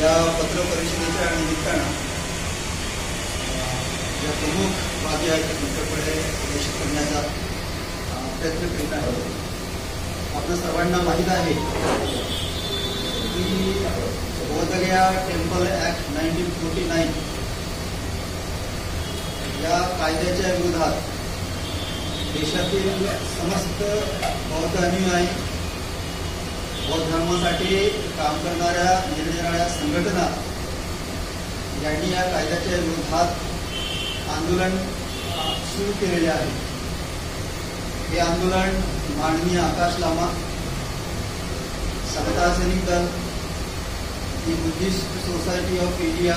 या पत्रपरिषदेच्या निमित्तानं ज्या प्रमुख बाबी आहेत तुमच्याकडे निश्चित करण्याचा प्रयत्न करीत आहे। आपल्या सर्वांना माहीत आहे की बोधगया टेम्पल ॲक्ट 1949 या कायद्याच्या विरोधात देशातील समस्त बौद्ध अनुयायी बौद्ध धर्मासाठी काम करणाऱ्या निरनिराळ्या संघटना यांनी या कायद्याच्या विरोधात आंदोलन सुरू केलेले आहे। हे आंदोलन माननीय आकाश लामा, समता सैनिक दल, बुद्धिस्ट सोसायटी ऑफ इंडिया,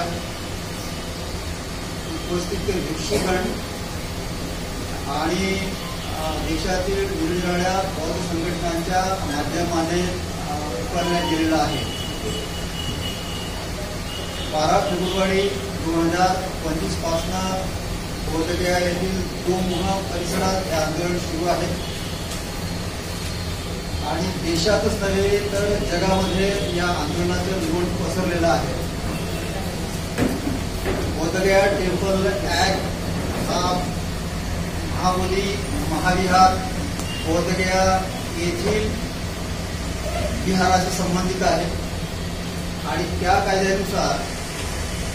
उपस्थित भिक्षुगण आणि देशातील निरनिराळ्या बौद्ध संघटनांच्या माध्यमाने करण्यात गेलेला आहे। 12 फेब्रुवारी 2025 पासून बोधगया येथील गोमुखा परिसरात हे आंदोलन सुरू आहे आणि देशातच नव्हे तर जगामध्ये या आंदोलनाचं विरोध पसरलेला आहे। बोधगया टेम्पल ॲक्ट हा महाबोधी महाविहार बोधगया येथील विहाराशी संबंधित आहे आणि त्या कायद्यानुसार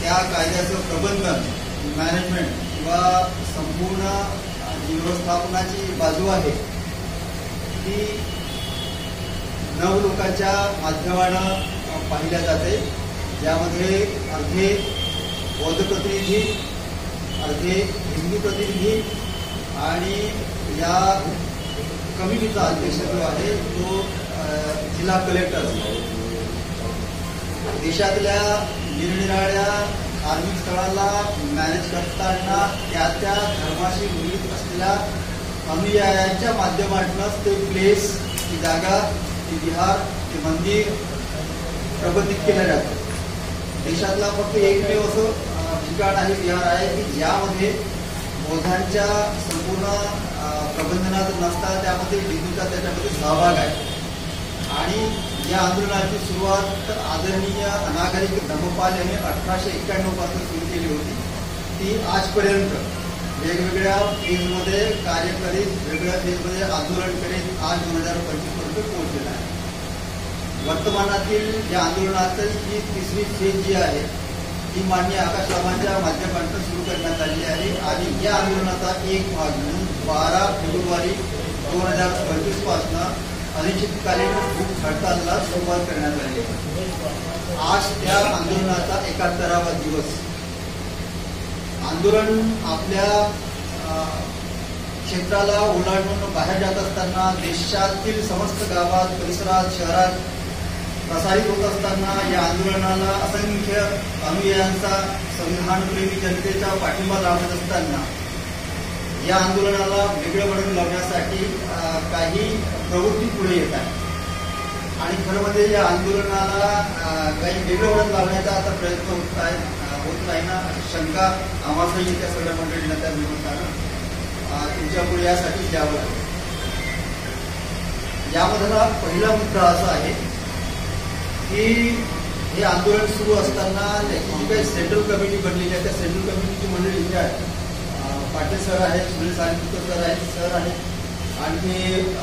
त्या कायद्याचं प्रबंधन मॅनेजमेंट किंवा संपूर्ण जी व्यवस्थापनाची बाजू आहे ती नवलोकाच्या माध्यमानं पाहिल्या जाते, ज्यामध्ये अर्धे बौद्ध प्रतिनिधी, अर्धे हिंदू प्रतिनिधी आणि या कमिटीचा अध्यक्ष जो आहे तो जिल्हा कलेक्टर देशातल्या निरनिराळ्या धार्मिक स्थळाला मॅनेज करताना त्या धर्माशी निगडीत असलेल्या अनुयायांच्या माध्यमातूनच ते प्लेस, ती जागा, ती विहार, ते मंदिर प्रबंधित केलं जातं। देशातला फक्त एकमेव असं ठिकाण आहे, विहार आहे की ज्यामध्ये बौद्धांच्या संपूर्ण प्रबंधनात नसता त्यामध्ये हिंदूचा त्याच्यामध्ये सहभाग आहे। आणि या आंदोलनाची सुरुवात आदरणीय अनागरिक धम्मपाल यांनी 1891 पासून सुरू केली होती। ती आजपर्यंत वेगवेगळ्या फेजमध्ये कार्य करीत, वेगवेगळ्या फेजमध्ये आंदोलन करीत आज 2025 पर्यंत पोहोचलेला आहे। वर्तमानातील या आंदोलनातील ही तिसरी फेज जी आहे ही माननीय आकाश लामांच्या माध्यमातून सुरू करण्यात आली आहे आणि या आंदोलनाचा एक भाग म्हणून 12 फेब्रुवारी 2025 पासून अनिश्चितकालीन भूक हडतालला सुरुवात करण्यात आली आहे। आज त्या आंदोलनाचा 71वा दिवस। आंदोलन आपल्या क्षेत्राला ओलांडून बाहेर जात असताना, देशातील समस्त गावात, परिसरात, शहरात प्रसारित होत असताना या आंदोलनाला असंख्य अनुयायांचा, संविधानप्रेमी जनतेचा पाठिंबा लाभत असताना या आंदोलनाला वेगळं वळण लावण्यासाठी काही प्रवृत्ती पुढे येत आहे आणि खरं म्हणजे या आंदोलनाला काही वेगळं वळण लावण्याचा आता प्रयत्न होत नाही ना, शंका आम्हालाही त्या सगळ्या मंडळींना त्या निमित्तानं तुमच्या पुढे यासाठी द्यावं लागेल। यामधला पहिला मुद्दा असा आहे की हे आंदोलन सुरू असताना त्याची जी काही सेंट्रल कमिटी बनलेली आहे त्या सेंट्रल कमिटीची मंडळी जी आहे, पाटील सर आहेत, सुनील सारंगकर सर आहेत, सर आहेत, आणखी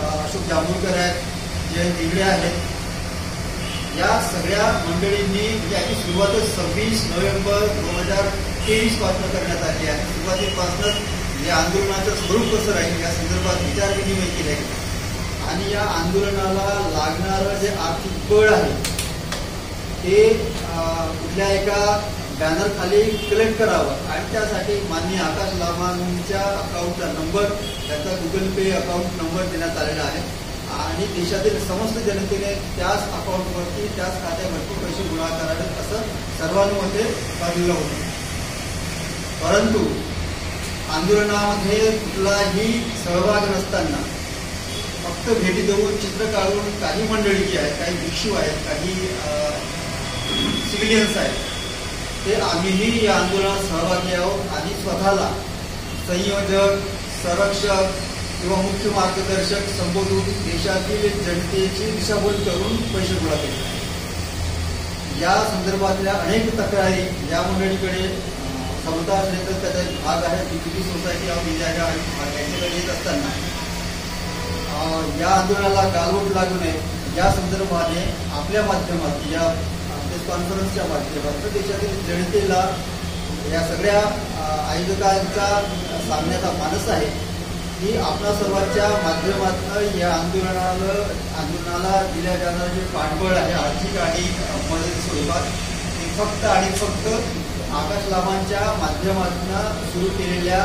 अशोक जांभूळकर आहेत, जयंत दिगडे आहेत, या सगळ्या मंडळींनी याची सुरुवातच 26 नोव्हेंबर 2023 पासून करण्यात आली आहे। सुरुवातीपासूनच या आंदोलनाचं स्वरूप कसं राहील या संदर्भात विचार विनिमय केले आहे आणि या आंदोलनाला लागणारं जे आर्थिक बळ आहे ते कुठल्या एका बॅनर खाली कलेक्ट करावं आणि त्यासाठी माननीय आकाश लामांच्या अकाउंटचा नंबर, त्याचा गुगल पे अकाउंट नंबर देण्यात आलेला आहे आणि देशातील समस्त जनतेने त्याच अकाउंटवरती, त्याच खात्यावरती पैसे गोळा करावेत असं सर्वानुमते ठरलेलं होतं। परंतु आंदोलनामध्ये कुठलाही सहभाग नसताना फक्त भेटी देऊन, चित्र काढून काही मंडळी जी आहेत, काही भिक्षू आहेत, काही सिव्हिलियन्स आहेत, ते आम्हीही या आंदोलनात सहभागी आहोत आणि स्वतःला संयोजक, संरक्षक किंवा मुख्य मार्गदर्शक संबोधून देशातील जनतेची दिशाभूल करून पैसे गोळा केले। या संदर्भातल्या अनेक तक्रारी या मंडळीकडे समता असेल तर त्याचा एक भाग आहे DPT सोसायटी ऑफ इंडिया यांच्याकडे येत असताना या आंदोलनाला गालबोट लागू नये या संदर्भाने आपल्या माध्यमात या प्रेस कॉन्फरन्सच्या माध्यमातून देशातील जनतेला या सगळ्या आयोजकांचा सांगण्याचा मानस आहे की आपल्या सर्वांच्या माध्यमातून या आंदोलनाला दिल्या जाणारे जे पाठबळ आहे आर्थिक आणि मदत स्वरूपात ते फक्त आणि फक्त आकाश लामांच्या माध्यमातून सुरू केलेल्या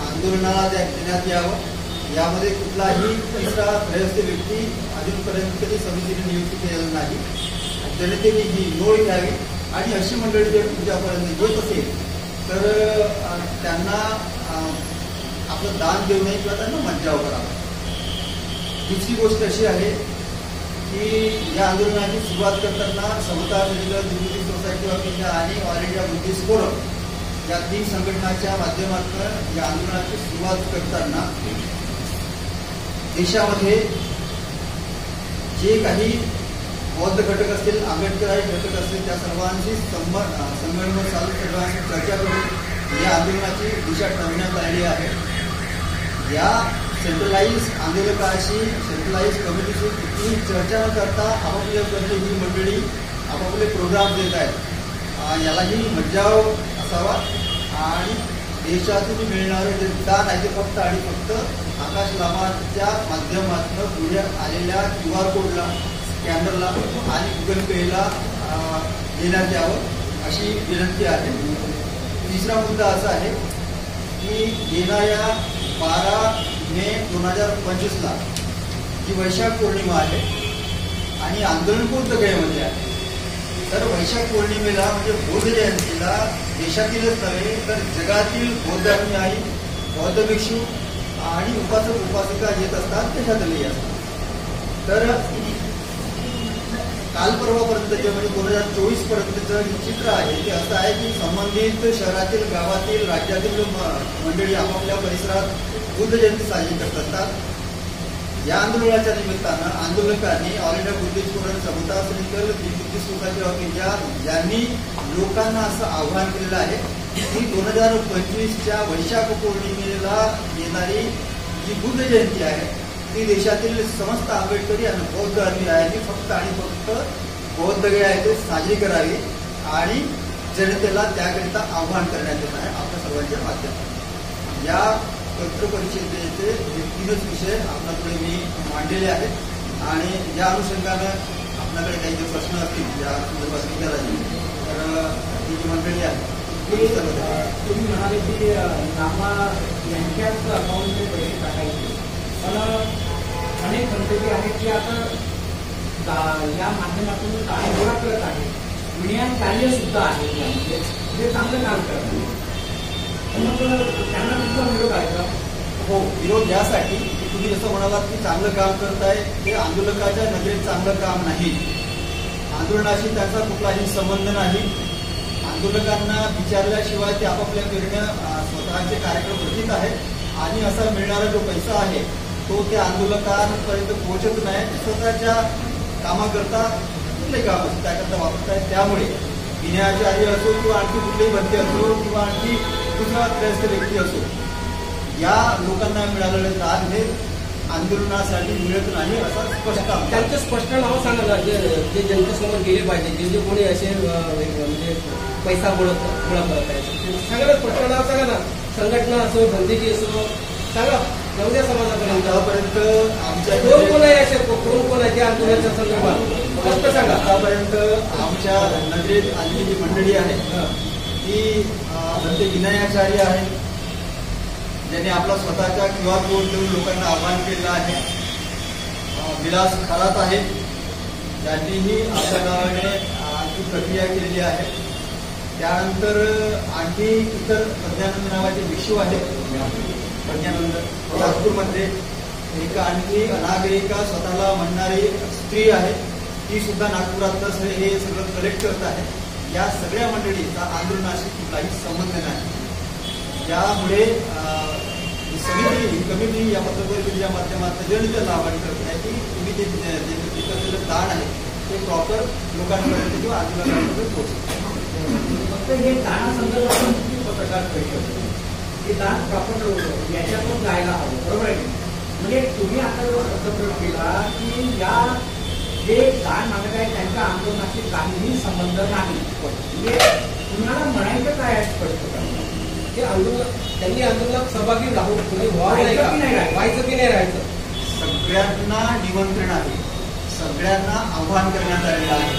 आंदोलनाला देण्यात यावं. यामध्ये कुठलाही तिसरा प्रयस्थ व्यक्ती अजूनपर्यंत कधी समितीने नियुक्त केलेला नाही. जनतेने ही नोंद घ्यावी आणि अशी मंडळी जर तुमच्यापर्यंत येत असेल तर त्यांना आपलं दान देऊ नये किंवा त्यांना मज्जाव करावा. दुसरी गोष्ट अशी आहे की या आंदोलनाची सुरुवात करताना समता DPT सोसायटी ऑफ इंडिया आणि ऑल इंडिया बुद्धिस्ट फोरम या 3 संघटनांच्या माध्यमातून या आंदोलनाची सुरुवात करताना देशामध्ये जे काही बौद्ध घटक असतील आंबेडकरांचे घटक असतील त्या सर्वांची संगणमत चालू सर्वांशी चर्चा करून या आंदोलनाची दिशा ठरवण्यात आलेली आहे. या सेंट्रलाइज आंदोलकाशी सेंट्रलाइज कमिटीशी कुठलीही चर्चा न करता आपापल्याकडे ही मंडळी आपापले प्रोग्राम देत आहेत. यालाही मज्जाव असावा आणि देशातून मिळणारे जे दान आहे ते फक्त आणि फक्त आकाश लामाच्या माध्यमातून पुढे आलेल्या QR कोडला स्कॅनरला आणि Google Payला देण्यात यावं अशी विनंती आहे. तिसरा मुद्दा असा आहे की येणाऱ्या 12 मे 2025ला जी वैशाख पौर्णिमा आहे आणि आंदोलन बौद्धगयेमध्ये आहे. तर वैशाख पौर्णिमेला म्हणजे बौद्ध जयंतीला देशातीलच नव्हे तर जगातील बौद्ध अनुयायी बौद्ध भिक्षू आणि उपासक उपासिका येत असतात देशातही असतात. तर काल परवापर्यंतचे म्हणजे 2024 पर्यंतचं जे चित्र आहे ते असं आहे की संबंधित शहरातील गावातील राज्यातील मंडळी आपापल्या परिसरात बुद्ध जयंती साजरी करत असतात. या आंदोलनाच्या निमित्तानं आंदोलकांनी ऑल इंडिया बुद्धिस्ट फोरम समता असेल DPT सोसायटी ऑफ इंडिया यांनी लोकांना असं आव्हान केलेलं आहे की 2025च्या वैशाख पौर्णिमेला येणारी जी बुद्ध जयंती आहे ती देशातील समस्त आंबेडकरी आणि बौद्ध अनुयायांनी फक्त आणि फक्त बौद्ध गया येथे साजरी करावी आणि जनतेला त्याकरिता आव्हान करण्यात येत आहे आपल्या सर्वांच्या माध्यमातून. या पत्रपरिषदेचे हे 3च विषय आपल्याकडे मी मांडलेले आहेत आणि या अनुषंगानं आपल्याकडे काही जे प्रश्न असतील या संदर्भात विचारायचे तर ही जी मंडळी आहे तुम्ही म्हणाले की नामा यांच्याच अकाउंटचे पैसे टाकायचे पण अनेक मंडळी आहेत की आता या माध्यमातून काही गोळा करत आहे. विज्ञान कार्य सुद्धा आहे यामध्ये जे चांगलं काम करतात. मग त्यांना तुमचा विरोध आहे का? हो, विरोध यासाठी की तुम्ही जसं म्हणालात की चांगलं काम करताय ते आंदोलकाच्या नजरेत चांगलं काम नाही. आंदोलनाशी त्यांचा कुठलाही संबंध नाही. आंदोलकांना विचारल्याशिवाय ते आपापल्या परीनं स्वतःचे कार्यक्रम रचित आहेत आणि असा मिळणारा जो पैसा आहे तो त्या आंदोलकांपर्यंत पोहोचत नाही. स्वतःच्या कामाकरता कुठले काम असतं त्याकरता वापरतायत. त्यामुळे विनयाचार्य असो किंवा आणखी कुठलेही भरती असो किंवा आणखी दुसरा त्रयस्थ व्यक्ती असो या लोकांना मिळालेले दान हे आंदोलनासाठी मिळत नाही असा स्पष्ट त्यांचं स्पष्ट नाव सांगा ना जे जनतेसमोर गेले पाहिजे जे जे कोणी असे म्हणजे पैसा गोळा करत आहेत सांगा ना स्पष्ट नाव सांगा ना. संघटना असो धंदेची असो सांगा. नवद्या समाजापर्यंत आतापर्यंत आमच्या कोण आहे असे कोण आहे त्या आंदोलनाच्या संदर्भात स्पष्ट सांगा. आतापर्यंत आमच्या नजरेत आलेली जी मंडळी आहे ती संत विनयाचार्य आहे ज्यांनी आपला स्वतःचा QR कोड देऊन लोकांना आवाहन केलेलं आहे. विलास खरात आहे ज्यांनीही आपल्या नावाने आणखी प्रक्रिया केलेली आहे. त्यानंतर आणखी इतर प्रज्ञानंद नावाचे भिक्षू आहेत. प्रज्ञानंद नागपूरमध्ये एक आणखी अनागरिका स्वतःला म्हणणारी स्त्री आहे ती सुद्धा नागपुरातच हे सगळं कलेक्ट करत आहे. या सगळ्या मंडळीचा आंदोलनाशी कुठलाही संबंध नाही. त्यामुळे समिती कमिटी या पत्रपरिषदेच्या माध्यमातून जनतेला आवाहन करत आहे की तुम्ही जे दान आहे ते प्रॉपर लोकांपर्यंत किंवा आंदोलकांपर्यंत पोहोचेल. फक्त हे दानासंदर्भात किती पत्रकार परिषद हे दान प्रॉपर याच्यातून जायला हवं, बरोबर आहे. म्हणजे तुम्ही आता जो शब्दप्रयोग केला की या जे दान मागत आहे त्यांच्या आंदोलनाशी काहीही संबंध नाही, म्हणजे तुम्हाला म्हणायचं काय आहे स्पष्ट ते आंदोलन त्यांनी आंदोलनात सहभागी राहून व्हायचं की नाही राहायचं. सगळ्यांना निमंत्रण आहे, सगळ्यांना आव्हान करण्यात आलेलं आहे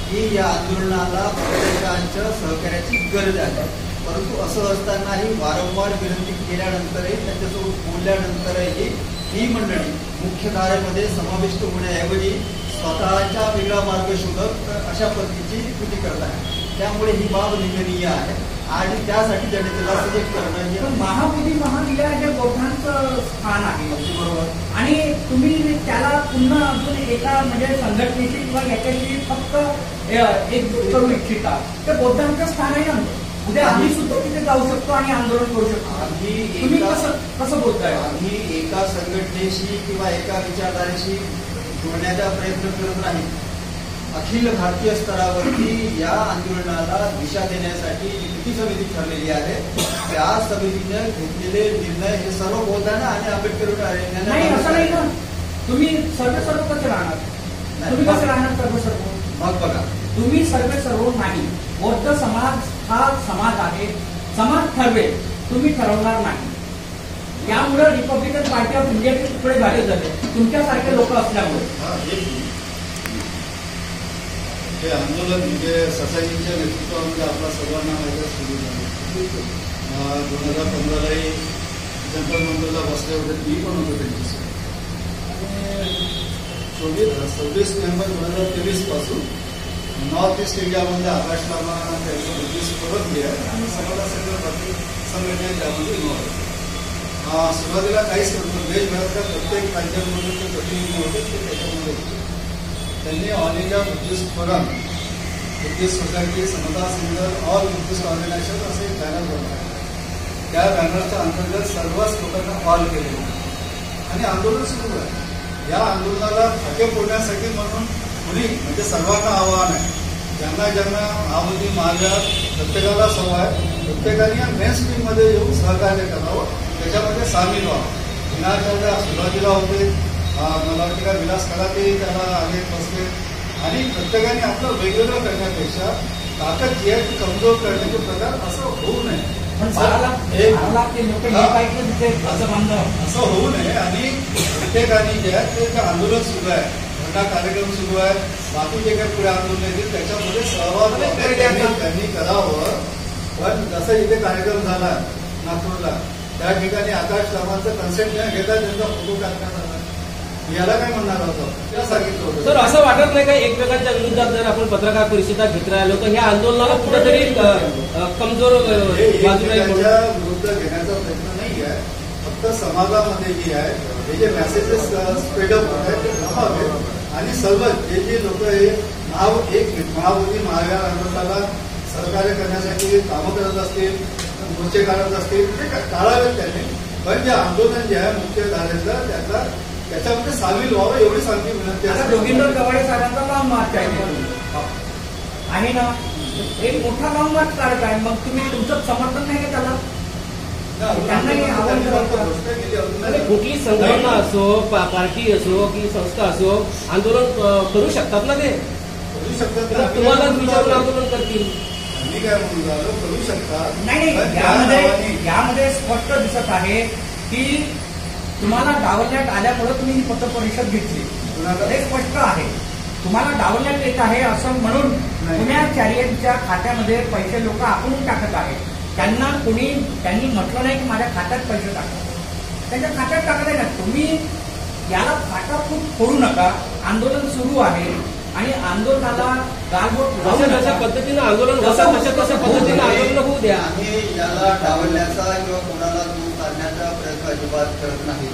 की या आंदोलनाला प्रत्येकाच्या सहकार्याची गरज आहे. परंतु असं असतानाही वारंवार विनंती केल्यानंतरही त्यांच्यासोबत बोलल्यानंतरही ही मंडळी मुख्यधारेमध्ये समाविष्ट होण्याऐवजी स्वतःचा वेगळा मार्ग शोधत अशा पद्धतीची कृती करत आहे. त्यामुळे ही बाब निंदनीय आहे आणि त्यासाठी जनतेला सजग करणं. महाबोधी महाविद्या हे बौद्धांचं स्थान आहे, बरोबर. आणि तुम्ही त्याला पुन्हा अजून एका म्हणजे संघटनेची किंवा याच्याशी फक्त एक करू इच्छिता, ते बौद्धांचं स्थान आहे ना. उद्या आम्ही सुद्धा तिथे जाऊ शकतो आणि आंदोलन करू शकतो. तुम्ही कसं बोलताय. आम्ही एका संघटनेशी किंवा एका विचारधारेशी जोडण्याचा प्रयत्न करत नाही. अखिल भारतीय स्तरावरती या आंदोलनाला दिशा देण्यासाठी कृती समिती ठरलेली आहे. त्या समितीने घेतलेले निर्णय हे सर्व बोलताना आणि आंबेडकर नाही असं नाही ना. तुम्ही सर्व कसे राहणार, तुम्ही कसे राहणार सर्व. मग बघा, तुम्ही सर्व नाही. बौद्ध समाज हा समाज आहे, समाज ठरवेल, तुम्ही ठरवणार नाही. त्यामुळे रिपब्लिकन पार्टी ऑफ इंडियाचे तुकडे झाले तुमच्यासारखे लोक असल्यामुळे. हे आंदोलन म्हणजे ससाईंच्या नेतृत्वामध्ये आपला सर्वांना माहिती सुरू झालं. 2015लाही जंतर मंतरला बसले होते, मी पण होतो त्यांच्यासोबत. आणि 26 नोव्हेंबर 2023 पासून नॉर्थ ईस्ट इंडियामध्ये आकाश लामा त्यांचं ब्रिटिश परतली आहे आणि सगळ्या बाकी संघटना त्यामध्ये इन्व्हॉल्व. सुरुवातीला काहीच नव्हतं. देशभरातल्या प्रत्येक राज्यांमध्ये जे प्रतिनिधी होते ते त्याच्यामध्ये होते. त्यांनी all India Buddhist forum, Buddhist society, समता सिंगर, ऑल बुद्धिस्ट ऑर्गनायझेशन असे एक बॅनर बनवलं. त्या बॅनरच्या अंतर्गत सर्वच लोकांना कॉल केले आणि आंदोलन सुरू आहे. या आंदोलनाला फाटे फोडण्यासाठी म्हणून कुणी म्हणजे सर्वांना आव्हान आहे, ज्यांना महाबोधी महाविहार प्रत्येकाला सवय आहे, प्रत्येकाने या मेन स्ट्रीममध्ये येऊन सहकार्य करावं, त्याच्यामध्ये सामील व्हावं. विनाच्या सुरुवातीला होते, मला वाटतं का विलास कराते त्याला अनेक बसले आणि प्रत्येकाने आपलं वेगवेगळं करण्यापेक्षा ताकद जी आहे ती कमजोर करण्याचे प्रकार असं होऊ नये. असं होऊ नये आणि प्रत्येकाने जे आहे ते आंदोलन सुरू आहे, मोठा कार्यक्रम सुरू आहे, बाकी जे काही पुढे आंदोलन येतील त्याच्यामध्ये सहभाग त्यांनी करावं. पण जसं इथे कार्यक्रम झाला नागपूरला, त्या ठिकाणी आकाश लामांचं कन्सेप्ट न घेता त्यांचा फोटो टाकण्यात आला. याला काय म्हणणार होतं त्या सांगितलं होतं. सर असं वाटत नाही का एकमेकांच्या विरोधात जर आपण पत्रकार परिषदा घेत राहिलो तर ह्या आंदोलनाला कुठेतरी कमजोर एकमेकांच्या विरुद्ध घेण्याचा प्रयत्न नाही आहे. फक्त समाजामध्ये जे आहे हे जे मेसेजेस स्प्रेडअप होत आहेत ते थांबावे आणि सर्व जे लोक हे महाबोधी महाविहार आंदोलनाला सहकार्य करण्यासाठी कामं करत असतील, मोर्चे काढत असतील ते टाळावेत त्यांनी. पण जे आंदोलन जे आहे मुख्य धारेतलं त्याच्यामध्ये सामील व्हावं एवढी सांगली विनंती आहे. जोगिंदर गवाडे साहेबांचा लॉंग मार्च आहे ना, एक मोठा लॉंग मार्च काढत आहे. मग तुम्ही तुमचं समर्थन नाही का त्याला? कुठली संघटना असो, पार्टी असो की संस्था असो, आंदोलन करू शकतात ना, ते करू शकतात. तुम्हाला विचारून आंदोलन करतील. मी काय म्हणून झालं करू शकतात. नाही, यामध्ये स्पष्ट दिसत आहे की तुम्हाला डावलण्यात आल्यामुळे तुम्ही ही पत्रपरिषद घेतली. हे स्पष्ट आहे. तुम्हाला डावलण्यात येत आहे असं म्हणून पुण्या चॅरियनच्या खात्यामध्ये पैसे लोक आपण टाकत आहेत. त्यांनी म्हटलं नाही की माझ्या खात्यात पैसे टाका, त्यांच्या खात्यात टाकले ना. तुम्ही याला फाटाफूट फोडू नका. आंदोलन सुरू आहे आणि आंदोलनाला गालबोट जशा पद्धतीनं आंदोलन तशा पद्धतीनं आंदोलन होऊ द्या. आम्ही याला डावलण्याचा किंवा कोणाला दूर काढण्याचा प्रयत्न अजिबात करत नाही.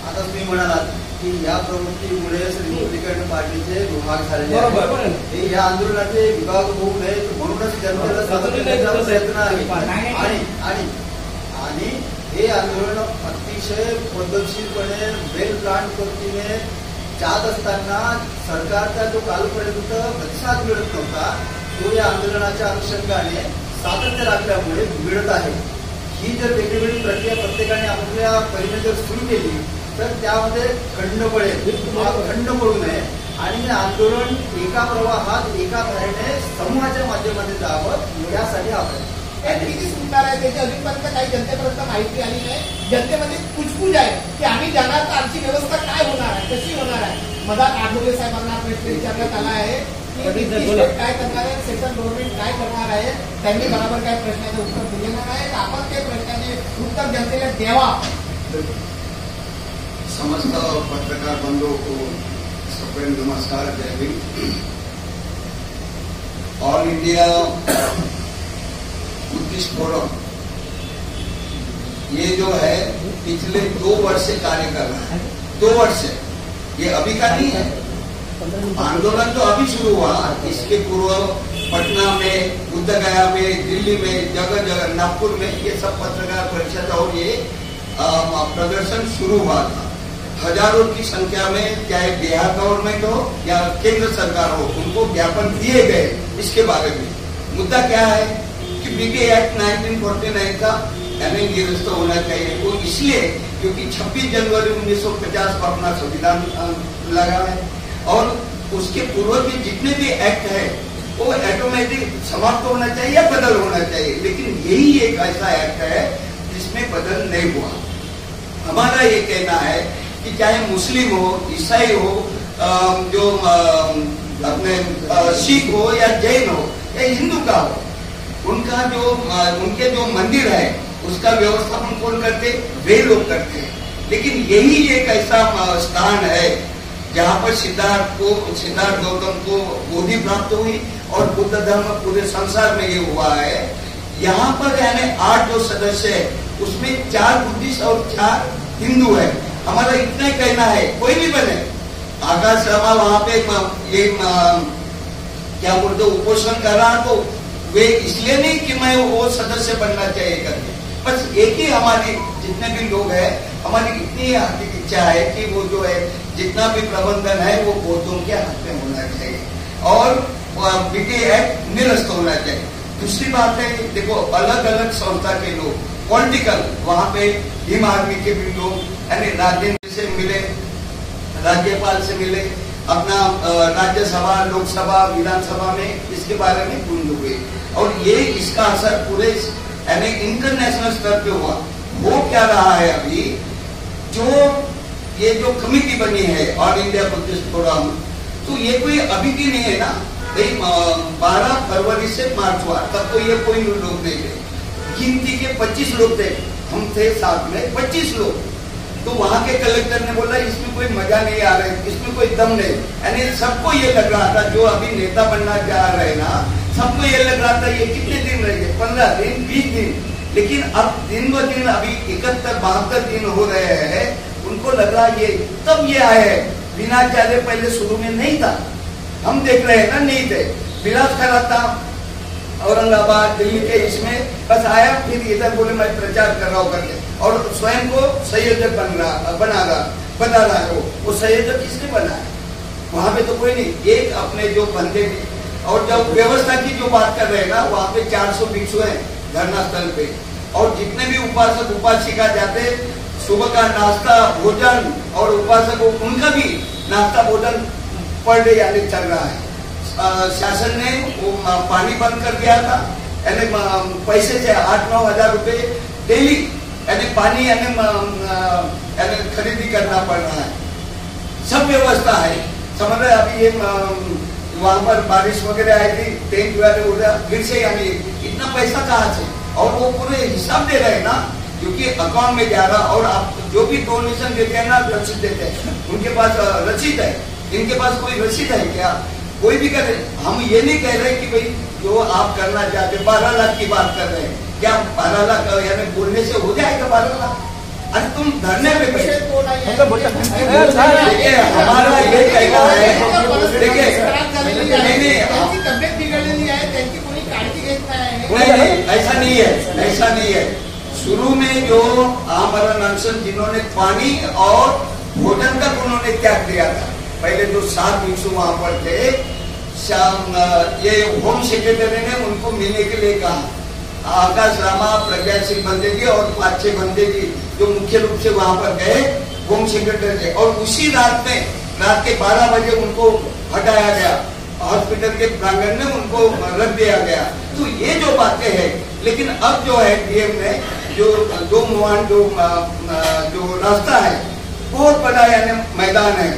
आता तुम्ही म्हणालात की या प्रवृत्तीमुळे रिपब्लिकन पार्टीचे विभाग झालेले आहेत. या आंदोलनाचे विभाग होऊ नये म्हणूनच जनतेला समजण्याचा प्रयत्न आहे. आणि हे आंदोलन अतिशय पद्धतशीरपणे वेल प्लॅन पद्धतीने जात असताना सरकारचा जो कालपर्यंत प्रतिसाद मिळत नव्हता तो या आंदोलनाच्या अनुषंगाने सातत्य राखल्यामुळे मिळत आहे. ही जर वेगवेगळी प्रक्रिया प्रत्येकाने आपल्या परीने जर सुरू केली तर त्यामध्ये खंड पडेल, खंड पडू नये आणि हे आंदोलन एका प्रवाहात एका धारेने समूहाच्या माध्यमातून जावं यासाठी आपण किती सुंदर आहे त्याची अजूनपर्यंत काही जनतेपर्यंत माहिती आली नाही. जनतेमध्ये कुचकुच आहे की आम्ही जाणार तर आमची व्यवस्था काय होणार आहे, कशी होणार आहे. मधात आठवले साहेबांना प्रश्न विचारण्यात आला आहे की काय करणार आहे, सेंट्रल गव्हर्नमेंट काय करणार आहे. त्यांनी बरोबर काय प्रश्नाचं उत्तर दिलेलं नाही. आपण ते प्रश्नाचे उत्तर जनतेला द्यावा. समस्त पत्रकार बंधुओं को सप्रेम नमस्कार, Jai Hind. All India Buddhist forum ये जो है पिछले 2 वर्ष से कार्य कर रहा है. 2 वर्ष से, ये अभी का नहीं है. आंदोलन तो अभी शुरू हुआ. इसके पूर्व पटना में, बुद्धगया में, दिल्ली में, जगह जगह, नागपुर में ये सब पत्रकार परिषद और ये प्रदर्शन शुरू हुआ था. हजारों की संख्या में चाहे बिहार गवर्नमेंट हो या केंद्र सरकार हो उनको ज्ञापन दिए गए. इसके बारे में मुद्दा क्या है कि बीके एक्ट 1949 का यानी निरस्त होना चाहिए. वो इसलिए क्योंकि 26 जनवरी 1950 को अपना संविधान लगा है और उसके पूर्व के जितने भी एक्ट है वो ऑटोमेटिक समाप्त होना चाहिए या बदल होना चाहिए. लेकिन यही एक ऐसा एक्ट है जिसमें बदल नहीं हुआ. हमारा ये कहना है कि चाहे मुस्लिम हो, ईसाई हो, जो अपने सिख हो या जैन हो या हिंदू का हो, उनके जो मंदिर है उसका व्यवस्थापन कौन करते? वे लोग करते हैं. लेकिन यही एक ऐसा स्थान है जहाँ पर सिद्धार्थ गौतम को बोधि प्राप्त हुई और बुद्ध धर्म पूरे संसार में ये हुआ है. यहाँ पर यानी 8 जो सदस्य है उसमें 4 बुद्धिस्ट और 4 हिंदू है. हमारा इतना कहना है कोई भी बने. आकाश शर्मा वहां पे ये क्या बोलते उपोषण कर रहा तो वे इसलिए नहीं कि मैं वो सदस्य बनना चाहिए करके, बस एक ही हमारी जितने भी लोग हैं हमारी इतनी हार्दिक इच्छा है कि वो जो है जितना भी प्रबंधन है वो बौद्धों के हाथ में होना चाहिए और बीके एक्ट निरस्त होना चाहिए. दूसरी बात है देखो अलग अलग संस्था के लोग पॉलिटिकल वहां पे भीम आर्मी के भी लोग यानी राजेंद्र से मिले, राज्यपाल से मिले, अपना राज्यसभा, लोकसभा, विधानसभा में इसके बारे में गूंज हुए और ये इसका असर पूरे यानी इंटरनेशनल स्तर पे हुआ. वो क्या रहा है अभी ये जो कमिटी बनी है ऑल इंडिया बुद्धिस्ट फोरम, तो ये कोई अभी की नहीं है ना. 12 फरवरी से मार्च हुआ तब तो ये कोई लोग नहीं थे. गिनती के 25 लोग थे, हम थे साथ में 25 लोग. तो वहां के कलेक्टर ने बोला इसमें कोई मजा नहीं आ रहा है, इसमें कोई दम नहीं. यानी सबको ये लग रहा था जो अभी नेता बनना चाह रहे ना, सबको ये लग रहा था ये कितने दिन रहेंगे, 15 दिन, 20 दिन. लेकिन अब दिन ब दिन अभी 71-72 दिन हो रहे हैं. उनको लग रहा ये तब ये आए हैं. बिना चाहे पहले शुरू में नहीं था. हम देख रहे हैं ना, नहीं थे. विलास खड़ा था औरंगाबाद, दिल्ली के इसमें बस आया, फिर इधर बोले मैं प्रचार कर रहा हूँ करके और स्वयं को संयोजक बना रहा है. वो संयोजक किसने बनाया? वहां पे तो कोई नहीं. एक अपने जो बंदे और जब व्यवस्था की जो बात कर रहे हैं ना, वहां पे 400 भिक्षु है धरना स्थल पे और जितने भी उपासक उपासिका जाते सुबह का नाश्ता भोजन और उपासक उनका भी नाश्ता भोजन पर डे यानी चल रहा है. शासन ने वो पानी बंद कर दिया था. यानी पैसे से 8-9 हजार रुपए डेली यानी पानी यानी खरीदी करना पड़ रहा है. सब व्यवस्था है. समझ रहे अभी ये वहां पर बारिश वगैरह आई थी, टेंट वाले उड़ा फिर से यानी इतना पैसा कहाँ से, और वो पूरे हिसाब दे रहे हैं ना क्योंकि अकाउंट में जा रहा. और आप जो भी डोनेशन देते हैं ना रसीद देते हैं, उनके पास रसीद है. इनके पास कोई रसीद है क्या? कोई भी करे. हम ये नहीं कह रहे कि भाई जो आप करना चाहते 12 लाख की बात कर रहे हैं, क्या 12 लाख यानी बोलने से हो जाएगा 12 लाख? अरे तुम धरने पे बैठे. हमारा ये कहना है देखिए तब्येत बिघडलेली आहे, त्यांची कोणी काळजी घेत नहीं, ऐसा नहीं है, ऐसा नहीं है. शुरू में जो आमरण अनशन जिन्होंने पानी और भोजन तक उन्होंने त्याग दिया था, पहले जो 7 भिक्षु वहां पर थे, ये होम सेक्रेटरी ने उनको मिलने के लिए कहा। आकाश रामा, प्रज्ञा सिंह बंदे जी और 5-6 बंदे जी जो मुख्य रूप से वहां पर गए होम सेक्रेटरी थे, और उसी रात में रात के 12 बजे उनको हटाया गया, हॉस्पिटल के प्रांगण में उनको रख दिया गया। तो ये जो बातें हैं, लेकिन अब जो है डीएम ने जो रास्ता है बहुत बड़ा, यानी मैदान है,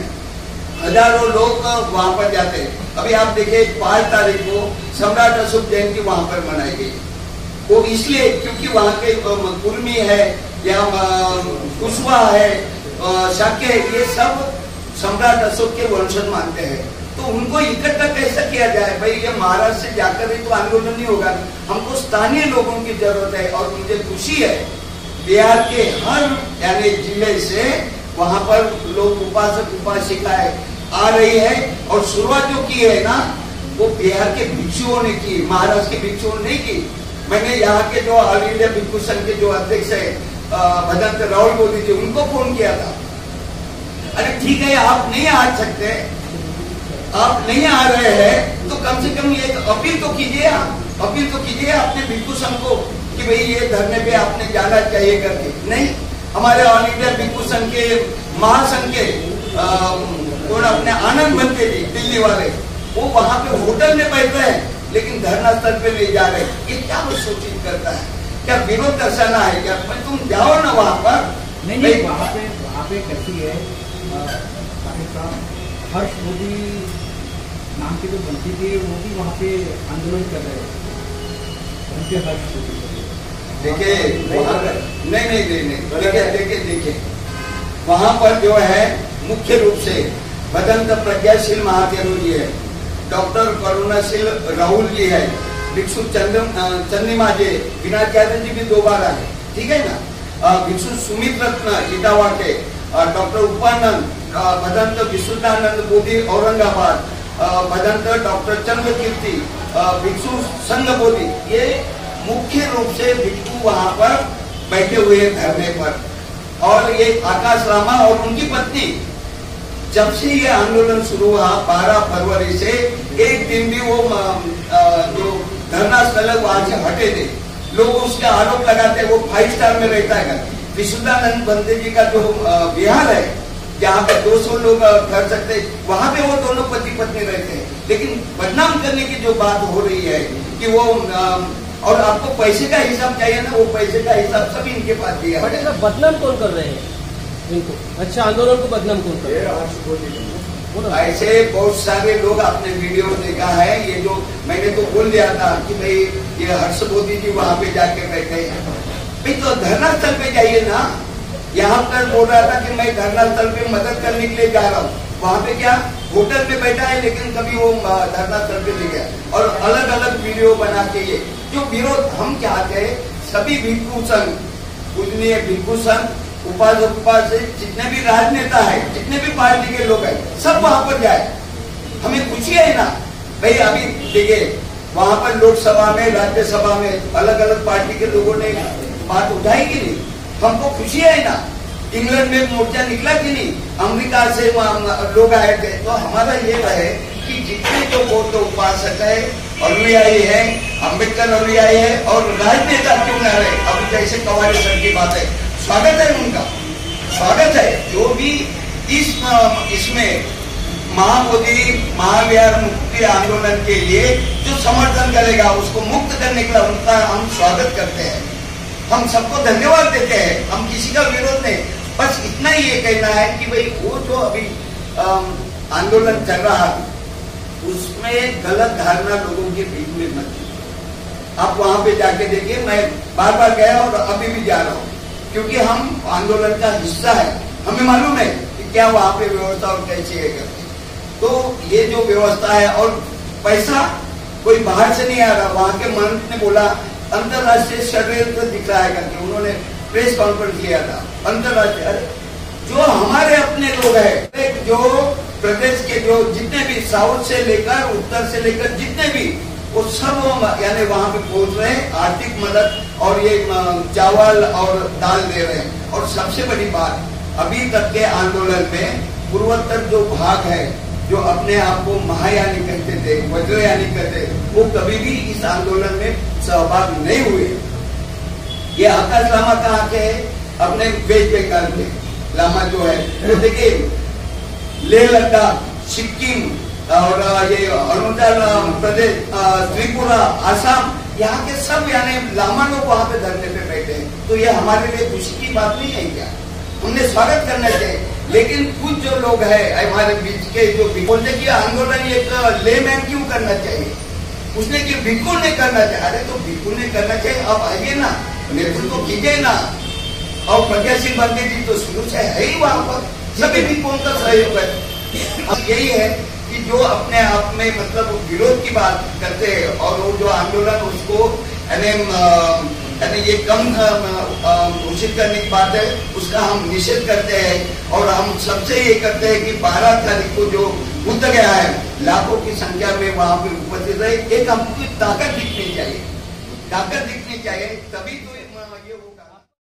हजारों लोग वहां पर जाते हैं। अभी आप देखिए 5 तारीख को सम्राट अशोक जयंती वहां पर मनाई गई, वो इसलिए क्योंकि वहां के कुर्मी है या कुशवाहा है, शाक्य है, ये सब सम्राट अशोक के वंशज मानते हैं। तो उनको इकट्ठा कैसे किया जाए? भाई ये महाराष्ट्र से जाकर ही तो आंदोलन नहीं होगा, हमको स्थानीय लोगों की जरूरत है। और मुझे खुशी है बिहार के हर यानी जिले से वहां पर लोग उपासक उपासिकाएं आ रही है, और शुरुआत जो की है ना वो बिहार के भिक्षुओं ने की, महाराष्ट्र के भिक्षुओं ने नहीं की। मैंने यहाँ के जो ऑल इंडिया भिक्षु संघ के जो अध्यक्ष है भदंत राहुल मोदी जी, उनको फोन किया था। अरे ठीक है, आप नहीं आ सकते, आप नहीं आ रहे हैं तो कम से कम ये अपील तो कीजिए, अपील तो कीजिए अपने भिक्षु संघ को कि भाई ये धरने पे आपने जाना चाहिए करके। नहीं, हमारे ऑल इंडिया भिक्षु संघ के महासंघ के और अपने आनंद बनते जी दिल्ली वाले, वो वहां पे होटल में बैठ रहे हैं लेकिन धरना स्थल पे ले जा रहे हैं। ये क्या सूचित करता है? क्या विरोध दर्शाना है क्या? तुम जाओ ना वहां पर। नहीं, वहां पे कैसी है, हर्ष मोदी नाम के जो बंदी थे वो भी वहाँ पे आंदोलन कर रहे हैं। हर्ष मोदी देखिए नहीं, देखिए वहां पर जो है मुख्य रूप से भदंत प्रज्ञाशील महादेव जी है, डॉक्टर करुणाशील राहुल जी है, भिक्षु चंद्रिमा जी, विनाचार्य जी भी 2 बार आए, ठीक है ना, भिक्षु सुमित रत्न इटावा के, डॉक्टर उपानंद, भदंत विशुद्धानंद बोधि औरंगाबाद, भदंत डॉक्टर चंद्र कीर्ति, भिक्षु संघ बोधि, ये मुख्य रूप से भिक्षु वहां पर बैठे हुए धरने पर। और ये आकाश रामा और उनकी पत्नी, जब से ये आंदोलन शुरू हुआ 12 फरवरी से, एक दिन भी वो जो धरना स्थल वहां से हटे थे। लोग उसके आरोप लगाते वो 5 स्टार में रहता है। विशुद्धानंद बंदे जी का जो विहार है जहाँ पे 200 लोग कर सकते, वहां पे वो दोनों पति पत्नी रहते हैं। लेकिन बदनाम करने की जो बात हो रही है कि वो और आपको पैसे का हिसाब चाहिए ना, वो पैसे का हिसाब सब इनके पास दिया। बदनाम कौन कर रहे हैं इनको? अच्छा, आंदोलन को बदनाम कौन कर रहे हैं? ऐसे बहुत सारे लोग आपने वीडियो देखा है। ये जो मैंने तो बोल दिया था कि भाई ये हर्ष मोदी जी वहां पे जाके बैठे हैं, भाई तो धरना स्थल पे जाइए ना। यहाँ पर बोल रहा था कि मैं धरना स्थल पे मदद करने के लिए जा रहा हूँ, वहां पे क्या होटल पे बैठा है, लेकिन कभी वो धरना स्थल पे नहीं गया। और अलग अलग वीडियो बना के ये जो विरोध हम चाहते हैं, सभी भिक्षु संघ, पूजनीय भिक्षु संघ, उपासक जितने भी राजनेता है, जितने भी पार्टी के लोग हैं, सब वहां पर जाए। हमें खुशी है ना भाई। अभी देखिए वहां पर लोकसभा में, राज्यसभा में अलग अलग पार्टी के लोगों ने बात उठाई कि नहीं? हमको खुशी है ना। इंग्लैंड में मोर्चा निकला कि नहीं? अमेरिका से लोग आए थे। तो हमारा ये रहे कि जितने जो बौद्ध उपासक है, अनुयायी है, अम्बेडकर अनुयायी है, और राजनेता क्यों न रहे, अब जैसे कवाड़ी सर की बात है, स्वागत है उनका, स्वागत है। जो भी इसमें महाबोधि महाविहार मुक्ति आंदोलन के लिए जो समर्थन करेगा, उसको मुक्त करने के लिए उनका हम स्वागत करते हैं। हम सबको धन्यवाद देते हैं, हम किसी का विरोध नहीं। बस इतना ही ये कहना है कि भाई वो जो अभी आंदोलन चल रहा है, उसमें गलत धारणा लोगों के बीच में मत कीजिए। आप वहां पे जाके देखिए, मैं बार बार गया और अभी भी जा रहा हूँ, क्योंकि हम आंदोलन का हिस्सा है। हमें मालूम है कि क्या वहां पे व्यवस्था और कैसी है करके। तो ये जो व्यवस्था है, और पैसा कोई बाहर से नहीं आ रहा। वहां के मंत्री ने बोला अंतरराष्ट्रीय षड्यंत्र दिख रहा है करके, उन्होंने प्रेस कॉन्फ्रेंस किया था। अंतरराष्ट्रीय, अरे जो हमारे अपने लोग हैं, जो प्रदेश के जो जितने भी साउथ से लेकर उत्तर से लेकर जितने भी, वो सब यानी वहां पे पहुंच रहे हैं, आर्थिक मदद और ये चावल और दाल दे रहे हैं। और सबसे बड़ी बात, अभी तक के आंदोलन में पूर्वोत्तर जो भाग है, जो अपने आप को महायानी कहते थे, वज्रयानी कहते थे, वो कभी भी इस आंदोलन में सहभाग नहीं हुए। ये आकाश लामा कहाँ के है? अपने वेस्ट बंगाल के लामा जो है, तो देखिए लेह लद्दाख, सिक्किम और ये अरुणाचल प्रदेश, त्रिपुरा, आसाम, यहाँ के सब यानी लामा लोग वहां पे धरने पे बैठे हैं। तो ये हमारे लिए खुशी की बात नहीं है क्या? हमने स्वागत करना चाहिए। लेकिन कुछ जो लोग हैं हमारे बीच के जो बोलते कि आंदोलन एक लेमैन क्यों करना चाहिए, उसने कि बिल्कुल नहीं करना चाहिए। अरे तो बिल्कुल नहीं करना चाहिए, अब आइए ना, नेतृत्व तो कीजिए ना। और प्रज्ञा सिंह बंदे जी तो शुरू से है ही वहां पर, सभी भी कौन का सहयोग है। अब यही है कि जो अपने आप में मतलब विरोध की बात करते हैं और वो जो आंदोलन उसको यानी ये कम घोषित करने की बात है, उसका हम निषेध करते हैं। और हम सबसे ये करते हैं कि 12 तारीख को जो बुद्ध गया है, लाखों की संख्या में वहां पर उपस्थित रहे। एक हमको ताकत दिखनी चाहिए, ताकत दिखनी चाहिए, तभी तो ये होगा।